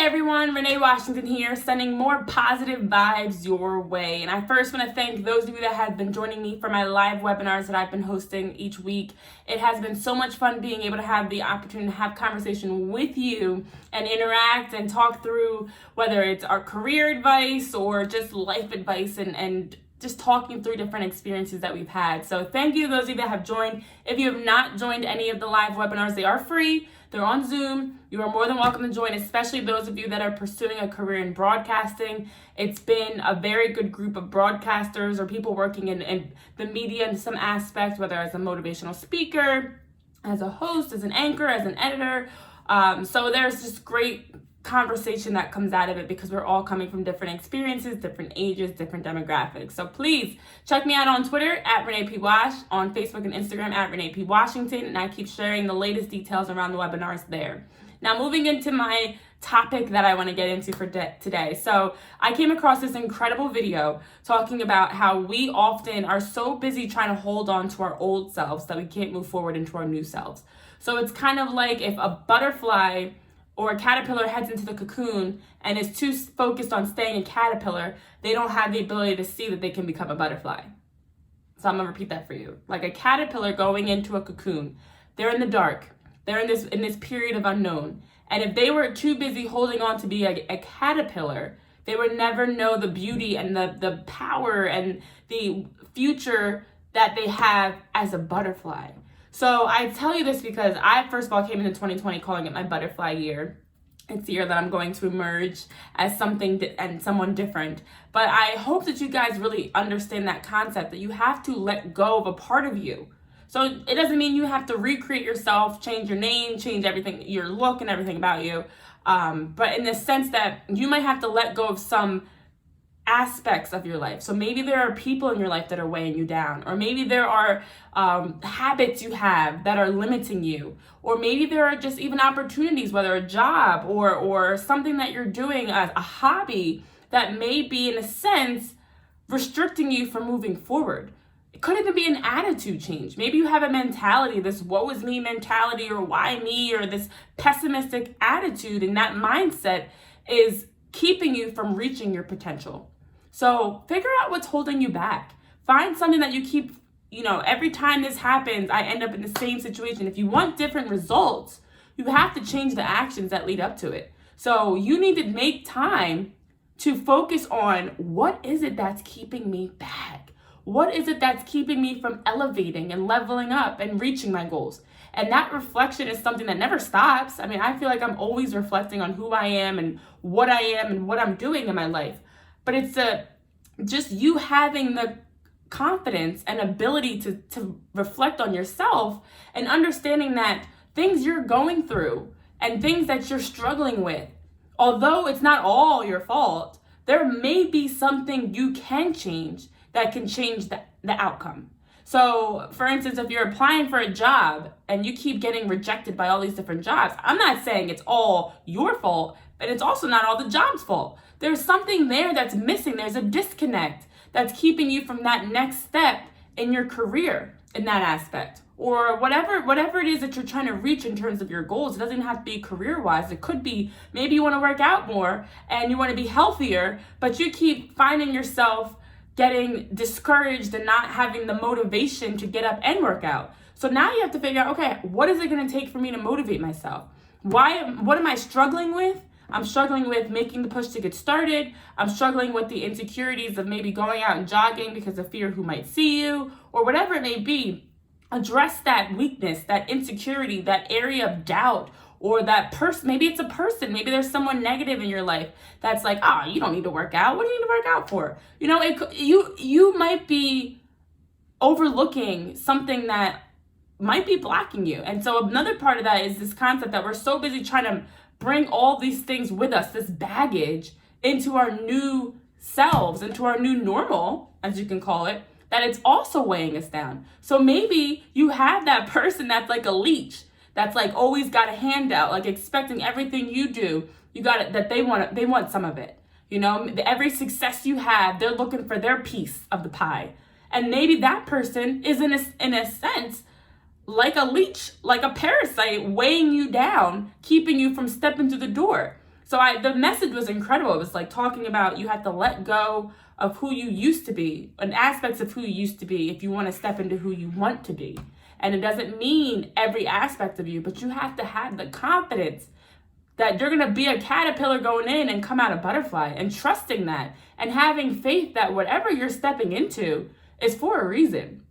everyone, Renee Washington here, sending more positive vibes your way. And I first want to thank those of you that have been joining me for my live webinars that I've been hosting each week. It has been so much fun being able to have the opportunity to have conversation with you and interact and talk through whether it's our career advice or just life advice and just talking through different experiences that we've had. So thank you to those of you that have joined. If you have not joined any of the live webinars, they are free. They're on Zoom. You are more than welcome to join, especially those of you that are pursuing a career in broadcasting. It's been a very good group of broadcasters or people working in the media in some aspect, whether as a motivational speaker, as a host, as an anchor, as an editor. So there's just great conversation that comes out of it because we're all coming from different experiences, different ages, different demographics. So please check me out on Twitter at Renee P. Wash, on Facebook and Instagram at Renee P. Washington, and I keep sharing the latest details around the webinars there. Now moving into my topic that I want to get into for today. So I came across this incredible video talking about how we often are so busy trying to hold on to our old selves that we can't move forward into our new selves. So it's kind of like if a butterfly or a caterpillar heads into the cocoon and is too focused on staying a caterpillar, they don't have the ability to see that they can become a butterfly. So I'm gonna repeat that for you. Like a caterpillar going into a cocoon, they're in the dark. They're in this period of unknown. And if they were too busy holding on to be a caterpillar, they would never know the beauty and the power and the future that they have as a butterfly. So I tell you this because I, first of all, came into 2020 calling it my butterfly year. It's the year that I'm going to emerge as something and someone different. But I hope that you guys really understand that concept, that you have to let go of a part of you. So it doesn't mean you have to recreate yourself, change your name, change everything, your look and everything about you. But in the sense that you might have to let go of some aspects of your life. So maybe there are people in your life that are weighing you down, or maybe there are habits you have that are limiting you, or maybe there are just even opportunities, whether a job or something that you're doing as a hobby that may be in a sense restricting you from moving forward. It could even be an attitude change. Maybe you have a mentality, this woe is me mentality, or why me, or this pessimistic attitude, and that mindset is keeping you from reaching your potential. So figure out what's holding you back. Find something that you keep, every time this happens, I end up in the same situation. If you want different results, you have to change the actions that lead up to it. So you need to make time to focus on what is it that's keeping me back? What is it that's keeping me from elevating and leveling up and reaching my goals? And that reflection is something that never stops. I mean, I feel like I'm always reflecting on who I am and what I'm doing in my life. But it's just you having the confidence and ability to reflect on yourself and understanding that things you're going through and things that you're struggling with, although it's not all your fault, there may be something you can change that can change the outcome. So, for instance, if you're applying for a job and you keep getting rejected by all these different jobs, I'm not saying it's all your fault, but it's also not all the job's fault. There's something there that's missing. There's a disconnect that's keeping you from that next step in your career in that aspect. Or whatever it is that you're trying to reach in terms of your goals. It doesn't have to be career-wise. It could be maybe you want to work out more and you want to be healthier, but you keep finding yourself getting discouraged and not having the motivation to get up and work out. So now you have to figure out, okay, what is it going to take for me to motivate myself? What am I struggling with? I'm struggling with making the push to get started. I'm struggling with the insecurities of maybe going out and jogging because of fear who might see you, or whatever it may be. Address that weakness, that insecurity, that area of doubt, or that person. Maybe it's a person. Maybe there's someone negative in your life that's like, you don't need to work out. What do you need to work out for? You might be overlooking something that might be blocking you. And so another part of that is this concept that we're so busy trying to bring all these things with us, this baggage, into our new selves, into our new normal, as you can call it, that it's also weighing us down. So maybe you have that person that's like a leech, that's like always got a handout, like expecting everything you do, that they want some of it. Every success you have, they're looking for their piece of the pie. And maybe that person is in a sense like a leech, like a parasite weighing you down, keeping you from stepping through the door. So the message was incredible. It was like talking about you have to let go of who you used to be and aspects of who you used to be if you want to step into who you want to be. And it doesn't mean every aspect of you, but you have to have the confidence that you're going to be a caterpillar going in and come out a butterfly, and trusting that and having faith that whatever you're stepping into is for a reason.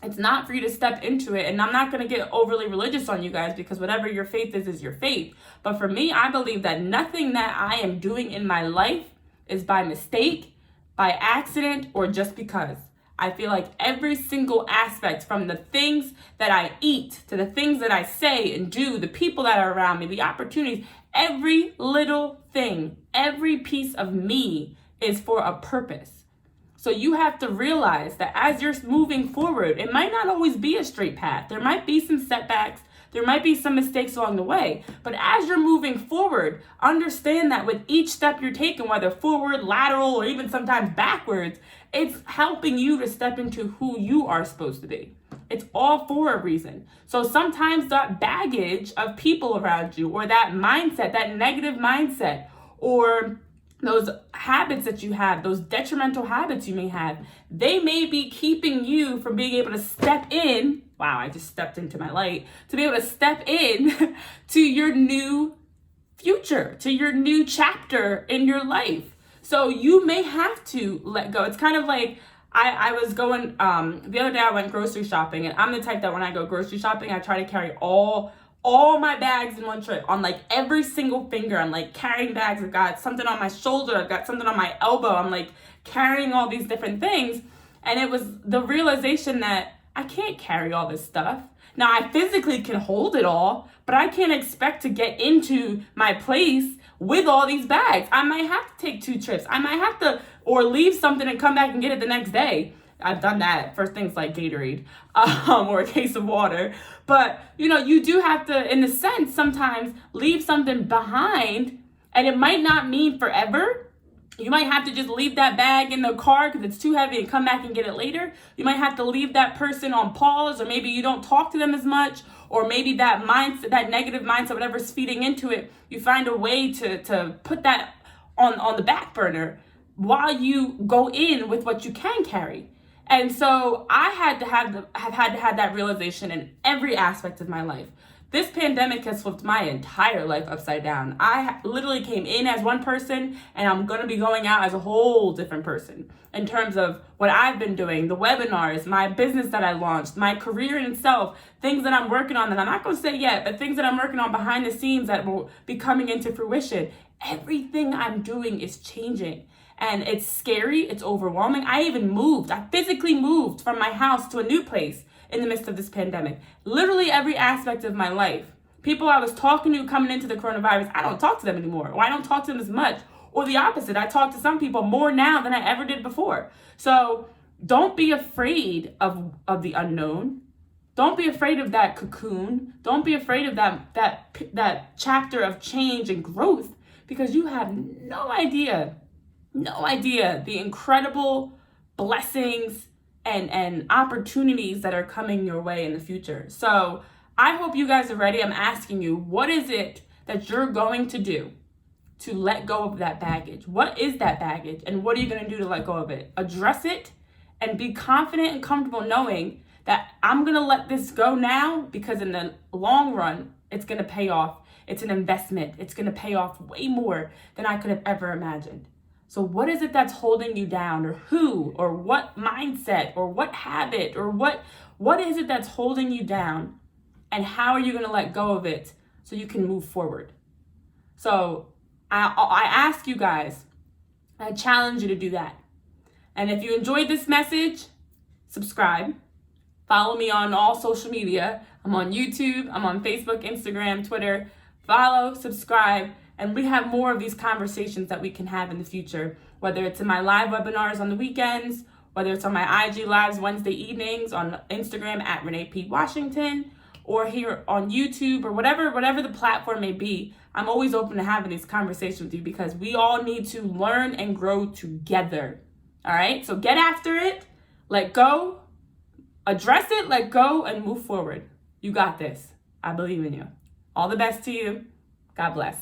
It's not for you to step into it. And I'm not going to get overly religious on you guys, because whatever your faith is your faith. But for me, I believe that nothing that I am doing in my life is by mistake, by accident, or just because. I feel like every single aspect, from the things that I eat to the things that I say and do, the people that are around me, the opportunities, every little thing, every piece of me is for a purpose. So you have to realize that as you're moving forward, it might not always be a straight path. There might be some setbacks. There might be some mistakes along the way. But as you're moving forward, understand that with each step you're taking, whether forward, lateral, or even sometimes backwards, it's helping you to step into who you are supposed to be. It's all for a reason. So sometimes that baggage of people around you, or that mindset, that negative mindset, or those habits that you have, those detrimental habits you may have, they may be keeping you from being able to step in. Wow, I just stepped into my light. To be able to step in to your new future, to your new chapter in your life. So you may have to let go. It's kind of like, I was going, the other day I went grocery shopping, and I'm the type that when I go grocery shopping, I try to carry all my bags in one trip, on like every single finger. I'm like carrying bags. I've got something on my shoulder. I've got something on my elbow. I'm like carrying all these different things. And it was the realization that I can't carry all this stuff. Now I physically can hold it all, but I can't expect to get into my place with all these bags. I might have to take 2 trips. I might have to, or leave something and come back and get it the next day. I've done that for things like Gatorade, or a case of water. But, you do have to, in a sense, sometimes leave something behind, and it might not mean forever. You might have to just leave that bag in the car because it's too heavy and come back and get it later. You might have to leave that person on pause, or maybe you don't talk to them as much, or maybe that mindset, that negative mindset, whatever's feeding into it, you find a way to put that on the back burner while you go in with what you can carry. And so I had to have that realization in every aspect of my life. This pandemic has flipped my entire life upside down. I literally came in as one person, and I'm going to be going out as a whole different person in terms of what I've been doing, the webinars, my business that I launched, my career in itself, things that I'm working on that I'm not going to say yet, but things that I'm working on behind the scenes that will be coming into fruition. Everything I'm doing is changing. And it's scary, it's overwhelming. I even moved. I physically moved from my house to a new place in the midst of this pandemic. Literally every aspect of my life. People I was talking to coming into the coronavirus, I don't talk to them anymore, or I don't talk to them as much. Or the opposite, I talk to some people more now than I ever did before. So don't be afraid of the unknown. Don't be afraid of that cocoon. Don't be afraid of that chapter of change and growth, because you have no idea the incredible blessings and opportunities that are coming your way in the future. So I hope you guys are ready. I'm asking you, what is it that you're going to do to let go of that baggage? What is that baggage, and what are you going to do to let go of it? Address it and be confident and comfortable knowing that I'm going to let this go now, because in the long run, it's going to pay off. It's an investment. It's going to pay off way more than I could have ever imagined. So what is it that's holding you down, or who, or what mindset, or what habit, or what is it that's holding you down, and how are you going to let go of it so you can move forward? So I ask you guys, I challenge you to do that. And if you enjoyed this message, subscribe. Follow me on all social media. I'm on YouTube, I'm on Facebook, Instagram, Twitter. Follow, subscribe. And we have more of these conversations that we can have in the future, whether it's in my live webinars on the weekends, whether it's on my IG lives Wednesday evenings, on Instagram at reneepwashington, or here on YouTube, or whatever the platform may be. I'm always open to having these conversations with you, because we all need to learn and grow together. All right? So get after it, let go, address it, let go, and move forward. You got this. I believe in you. All the best to you. God bless.